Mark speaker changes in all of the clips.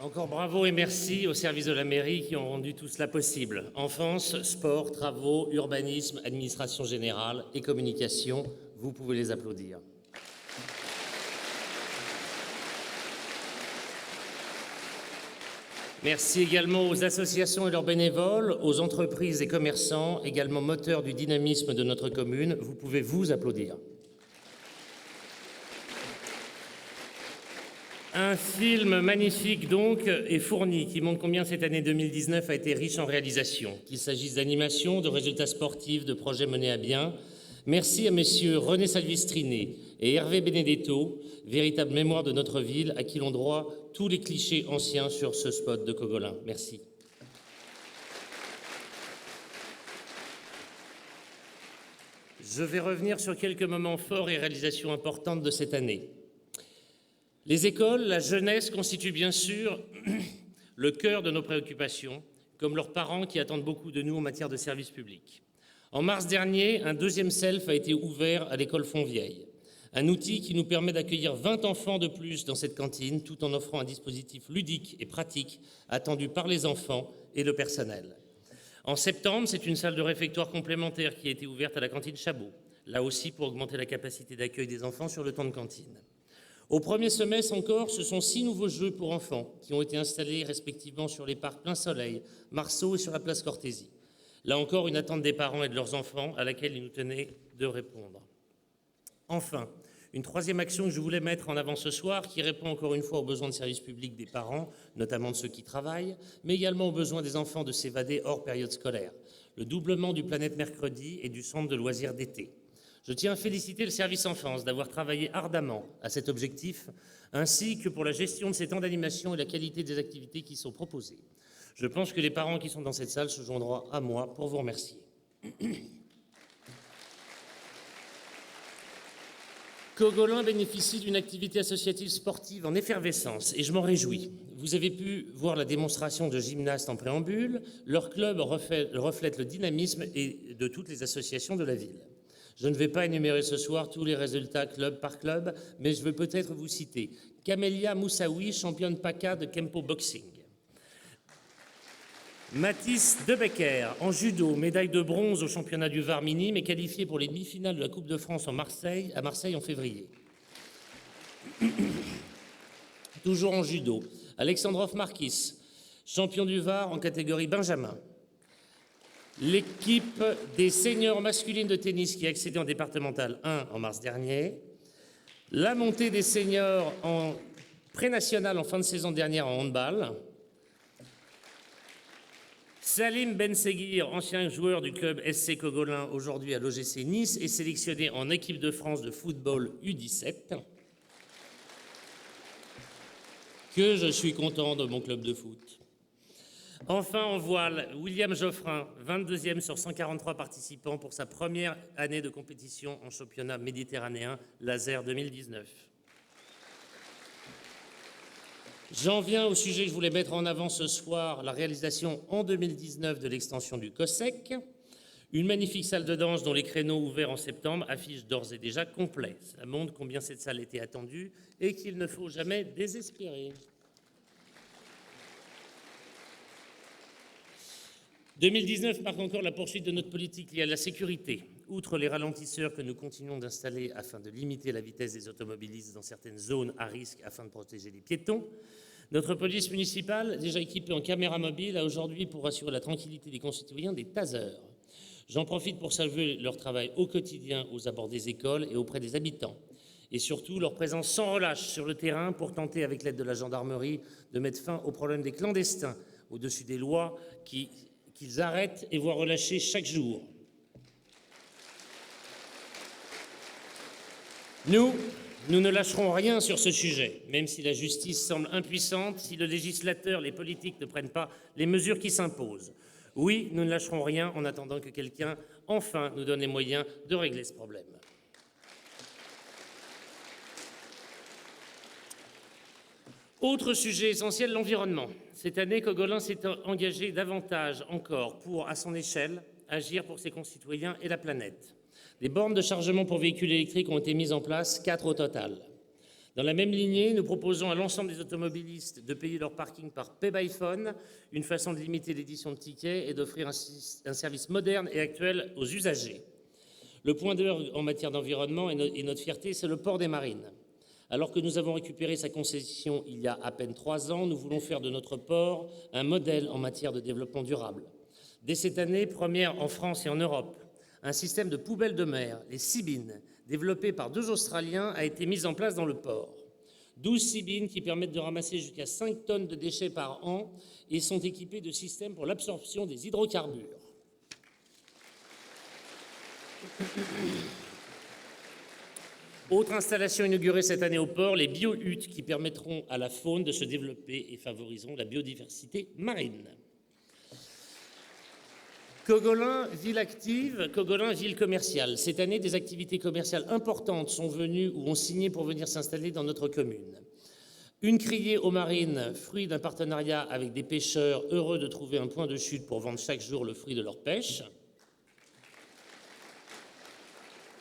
Speaker 1: Encore bravo et merci aux services de la mairie qui ont rendu tout cela possible. Enfance, sport, travaux, urbanisme, administration générale et communication, vous pouvez les applaudir. Merci également aux associations et leurs bénévoles, aux entreprises et commerçants, également moteurs du dynamisme de notre commune. Vous pouvez vous applaudir. Un film magnifique donc et fourni qui montre combien cette année 2019 a été riche en réalisations, qu'il s'agisse d'animation, de résultats sportifs, de projets menés à bien. Merci à messieurs René Salvistriné et Hervé Benedetto, véritable mémoire de notre ville, à qui l'on doit tous les clichés anciens sur ce spot de Cogolin. Merci. Je vais revenir sur quelques moments forts et réalisations importantes de cette année. Les écoles, la jeunesse constituent bien sûr le cœur de nos préoccupations, comme leurs parents qui attendent beaucoup de nous en matière de services publics. En mars dernier, un deuxième self a été ouvert à l'école Fontvieille, un outil qui nous permet d'accueillir 20 enfants de plus dans cette cantine, tout en offrant un dispositif ludique et pratique attendu par les enfants et le personnel. En septembre, c'est une salle de réfectoire complémentaire qui a été ouverte à la cantine Chabot, là aussi pour augmenter la capacité d'accueil des enfants sur le temps de cantine. Au premier semestre encore, ce sont 6 nouveaux jeux pour enfants qui ont été installés respectivement sur les parcs Plein Soleil, Marceau et sur la place Cortésie. Là encore, une attente des parents et de leurs enfants à laquelle ils nous tenaient de répondre. Enfin, une troisième action que je voulais mettre en avant ce soir, qui répond encore une fois aux besoins de services publics des parents, notamment de ceux qui travaillent, mais également aux besoins des enfants de s'évader hors période scolaire. Le doublement du Planète Mercredi et du centre de loisirs d'été. Je tiens à féliciter le service enfance d'avoir travaillé ardemment à cet objectif, ainsi que pour la gestion de ces temps d'animation et la qualité des activités qui sont proposées. Je pense que les parents qui sont dans cette salle se joindront à moi pour vous remercier. Cogolin bénéficie d'une activité associative sportive en effervescence et je m'en réjouis. Vous avez pu voir la démonstration de gymnastes en préambule. Leur club reflète le dynamisme de toutes les associations de la ville. Je ne vais pas énumérer ce soir tous les résultats club par club, mais je veux peut-être vous citer Camélia Moussaoui, championne PACA de Kempo Boxing. Mathis Debecker, en judo, médaille de bronze au championnat du Var minime et qualifié pour les demi-finales de la Coupe de France à Marseille en février. Toujours en judo, Alexandrov Markis, champion du Var en catégorie Benjamin. L'équipe des seniors masculines de tennis qui a accédé en départemental 1 en mars dernier. La montée des seniors en pré-national en fin de saison dernière en handball. Salim Benseguir, ancien joueur du club SC Cogolin, aujourd'hui à l'OGC Nice, est sélectionné en équipe de France de football U17. Que je suis content de mon club de foot. Enfin, en voile, William Geoffrin, 22e sur 143 participants pour sa première année de compétition en championnat méditerranéen Laser 2019. J'en viens au sujet que je voulais mettre en avant ce soir, la réalisation en 2019 de l'extension du COSEC. Une magnifique salle de danse dont les créneaux ouverts en septembre affichent d'ores et déjà complet. Ça montre combien cette salle était attendue et qu'il ne faut jamais désespérer. 2019 marque encore la poursuite de notre politique liée à la sécurité. Outre les ralentisseurs que nous continuons d'installer afin de limiter la vitesse des automobilistes dans certaines zones à risque afin de protéger les piétons, notre police municipale, déjà équipée en caméras mobiles, a aujourd'hui, pour assurer la tranquillité des concitoyens, des tasers. J'en profite pour saluer leur travail au quotidien aux abords des écoles et auprès des habitants. Et surtout, leur présence sans relâche sur le terrain pour tenter, avec l'aide de la gendarmerie, de mettre fin au problème des clandestins au-dessus des lois qu'ils arrêtent et voient relâcher chaque jour. Nous ne lâcherons rien sur ce sujet, même si la justice semble impuissante, si le législateur, les politiques ne prennent pas les mesures qui s'imposent. Oui, nous ne lâcherons rien en attendant que quelqu'un, enfin, nous donne les moyens de régler ce problème. Autre sujet essentiel, l'environnement. Cette année, Cogolin s'est engagé davantage encore pour, à son échelle, agir pour ses concitoyens et la planète. Des bornes de chargement pour véhicules électriques ont été mises en place, 4 au total. Dans la même lignée, nous proposons à l'ensemble des automobilistes de payer leur parking par Pay by Phone, une façon de limiter l'édition de tickets et d'offrir un service moderne et actuel aux usagers. Le point d'orgue en matière d'environnement et notre fierté, c'est le port des Marines. Alors que nous avons récupéré sa concession il y a à peine 3 ans, nous voulons faire de notre port un modèle en matière de développement durable. Dès cette année, première en France et en Europe, un système de poubelles de mer, les Seabins, développé par 2 Australiens, a été mis en place dans le port. 12 Seabins qui permettent de ramasser jusqu'à 5 tonnes de déchets par an et sont équipés de systèmes pour l'absorption des hydrocarbures. Autre installation inaugurée cette année au port, les bio-huttes qui permettront à la faune de se développer et favoriseront la biodiversité marine. Cogolin, ville active, Cogolin, ville commerciale. Cette année, des activités commerciales importantes sont venues ou ont signé pour venir s'installer dans notre commune. Une criée aux marines, fruit d'un partenariat avec des pêcheurs heureux de trouver un point de chute pour vendre chaque jour le fruit de leur pêche,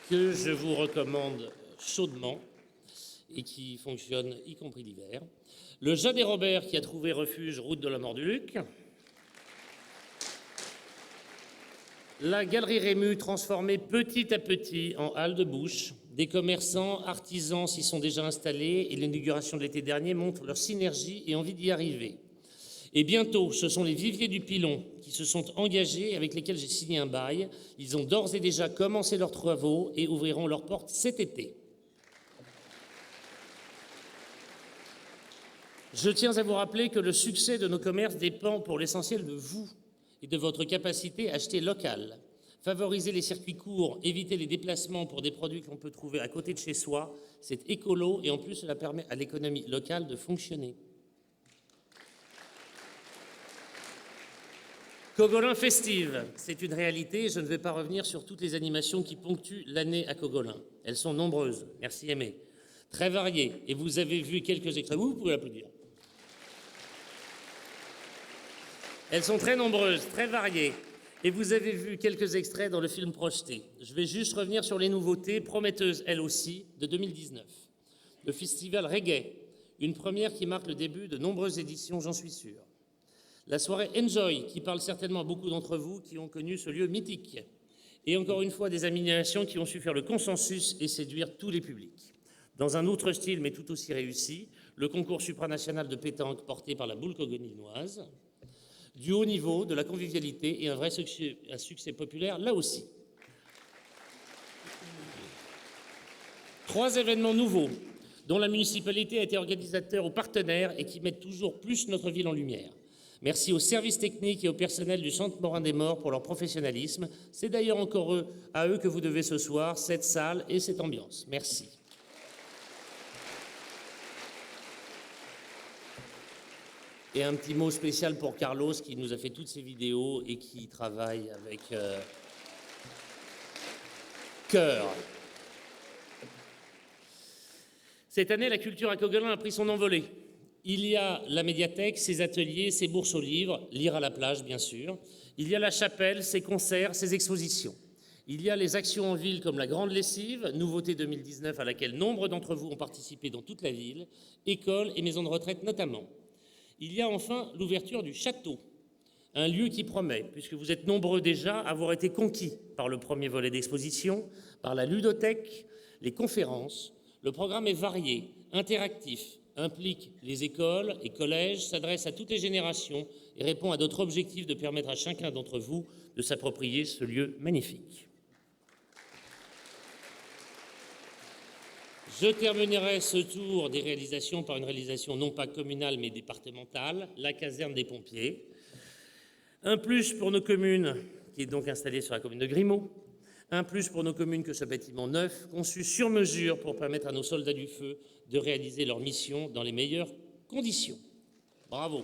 Speaker 1: que je vous recommande chaudement et qui fonctionne y compris l'hiver. Le Jade et Robert qui a trouvé refuge route de la Mort-du-Luc. La Galerie Rému transformée petit à petit en halle de bouche. Des commerçants, artisans s'y sont déjà installés et l'inauguration de l'été dernier montre leur synergie et envie d'y arriver. Et bientôt, ce sont les viviers du Pilon qui se sont engagés, avec lesquels j'ai signé un bail. Ils ont d'ores et déjà commencé leurs travaux et ouvriront leurs portes cet été. Je tiens à vous rappeler que le succès de nos commerces dépend pour l'essentiel de vous et de votre capacité à acheter local. Favoriser les circuits courts, éviter les déplacements pour des produits qu'on peut trouver à côté de chez soi, c'est écolo et en plus cela permet à l'économie locale de fonctionner. Cogolin festive, c'est une réalité. Je ne vais pas revenir sur toutes les animations qui ponctuent l'année à Cogolin. Elles sont nombreuses, merci Aimé, très variées, et vous avez vu quelques extraits. Vous pouvez applaudir. Elles sont très nombreuses, très variées, et vous avez vu quelques extraits dans le film projeté. Je vais juste revenir sur les nouveautés, prometteuses elles aussi, de 2019. Le festival Reggae, une première qui marque le début de nombreuses éditions, j'en suis sûr. La soirée Enjoy, qui parle certainement à beaucoup d'entre vous qui ont connu ce lieu mythique. Et encore une fois, des animations qui ont su faire le consensus et séduire tous les publics. Dans un autre style, mais tout aussi réussi, le concours supranational de pétanque porté par la boule cogolinoise. Du haut niveau, de la convivialité et un vrai succès populaire, là aussi. 3 événements nouveaux, dont la municipalité a été organisateur ou partenaire et qui mettent toujours plus notre ville en lumière. Merci aux services techniques et au personnel du Centre Morin des Morts pour leur professionnalisme. C'est d'ailleurs encore à eux que vous devez ce soir cette salle et cette ambiance. Merci. Et un petit mot spécial pour Carlos qui nous a fait toutes ces vidéos et qui travaille avec cœur. Cette année, la culture à Cogolin a pris son envolée. Il y a la médiathèque, ses ateliers, ses bourses aux livres, lire à la plage bien sûr. Il y a la chapelle, ses concerts, ses expositions. Il y a les actions en ville comme la Grande Lessive, nouveauté 2019 à laquelle nombre d'entre vous ont participé dans toute la ville, écoles et maisons de retraite notamment. Il y a enfin l'ouverture du château, un lieu qui promet, puisque vous êtes nombreux déjà à avoir été conquis par le premier volet d'exposition, par la ludothèque, les conférences. Le programme est varié, interactif, implique les écoles et collèges, s'adresse à toutes les générations et répond à notre objectif de permettre à chacun d'entre vous de s'approprier ce lieu magnifique. Je terminerai ce tour des réalisations par une réalisation non pas communale mais départementale, la caserne des pompiers. Un plus pour nos communes, qui est donc installée sur la commune de Grimaud. Un plus pour nos communes que ce bâtiment neuf, conçu sur mesure pour permettre à nos soldats du feu de réaliser leur mission dans les meilleures conditions. Bravo.